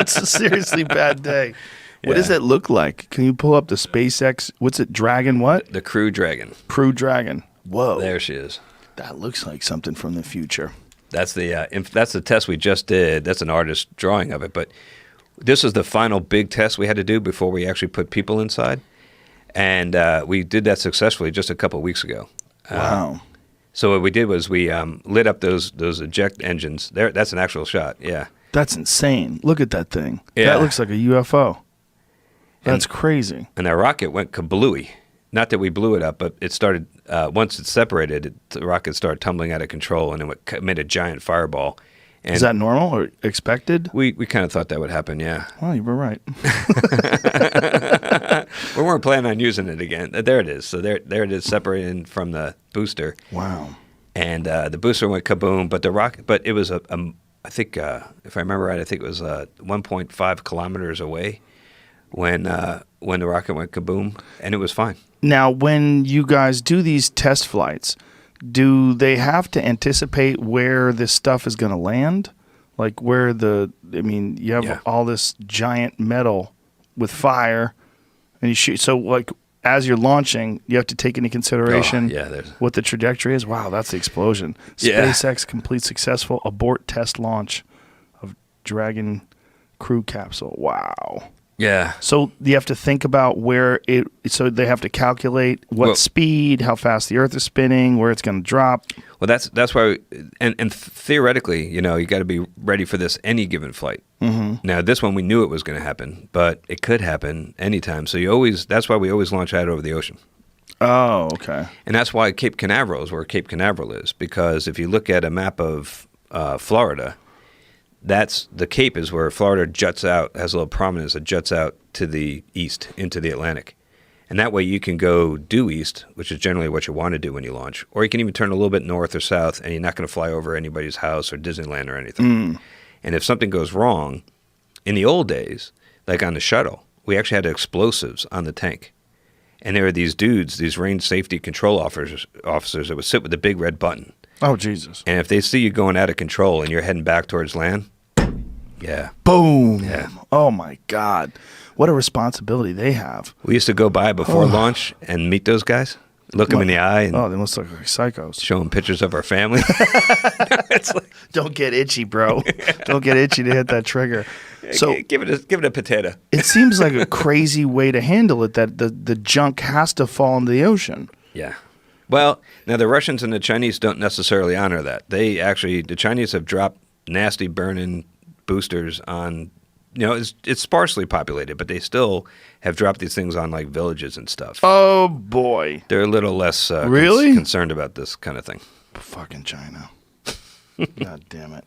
It's a seriously bad day. What does that look like? Can you pull up the SpaceX? What's it? Dragon what? The Crew Dragon. Crew Dragon. Whoa. There she is. That looks like something from the future. That's the test we just did. That's an artist drawing of it. But this was the final big test we had to do before we actually put people inside. And we did that successfully just a couple of weeks ago. Wow. So what we did was we lit up those eject engines. There, that's an actual shot. Yeah. That's insane. Look at that thing. Yeah. That looks like a UFO. That's crazy. And that rocket went kablooey. Not that we blew it up, but it started, once it separated, the rocket started tumbling out of control, and it made a giant fireball. And is that normal or expected? We kind of thought that would happen, yeah. Well, you were right. We weren't planning on using it again. There it is. So there it is, separating from the booster. Wow. And the booster went kaboom, but the rocket, but it was I think, if I remember right, I think it was 1.5 kilometers away when the rocket went kaboom, and it was fine. Now, when you guys do these test flights, do they have to anticipate where this stuff is going to land? Like where you have all this giant metal with fire, and you shoot. So, like, as you're launching, you have to take into consideration what the trajectory is. Wow, that's the explosion. Yeah. SpaceX complete successful abort test launch of Dragon crew capsule. Wow. Yeah. So you have to think about so they have to calculate what speed, how fast the Earth is spinning, where it's going to drop. Well, that's why, and theoretically, you got to be ready for this any given flight. Mm-hmm. Now, this one we knew it was going to happen, but it could happen anytime. So that's why we always launch out over the ocean. Oh, okay. And that's why Cape Canaveral is where Cape Canaveral is, because if you look at a map of Florida, the Cape is where Florida juts out, has a little prominence that juts out to the east into the Atlantic. And that way you can go due east, which is generally what you want to do when you launch, or you can even turn a little bit north or south, and you're not going to fly over anybody's house or Disneyland or anything. Mm. And if something goes wrong, in the old days, like on the shuttle, we actually had explosives on the tank. And there were these dudes, these range safety control officers that would sit with the big red button. Oh, Jesus. And if they see you going out of control and you're heading back towards land, yeah. Boom. Yeah. Oh, my God. What a responsibility they have. We used to go by before launch and meet those guys, look them in the eye. And they must look like psychos. Show them pictures of our family. It's like, don't get itchy, bro. Don't get itchy to hit that trigger. So give it a potato. It seems like a crazy way to handle it, that the junk has to fall into the ocean. Yeah. Well, now the Russians and the Chinese don't necessarily honor that. The Chinese have dropped nasty burning boosters on, it's sparsely populated, but they still have dropped these things on like villages and stuff. Oh, boy. They're a little less really concerned about this kind of thing. Fucking China. God damn it.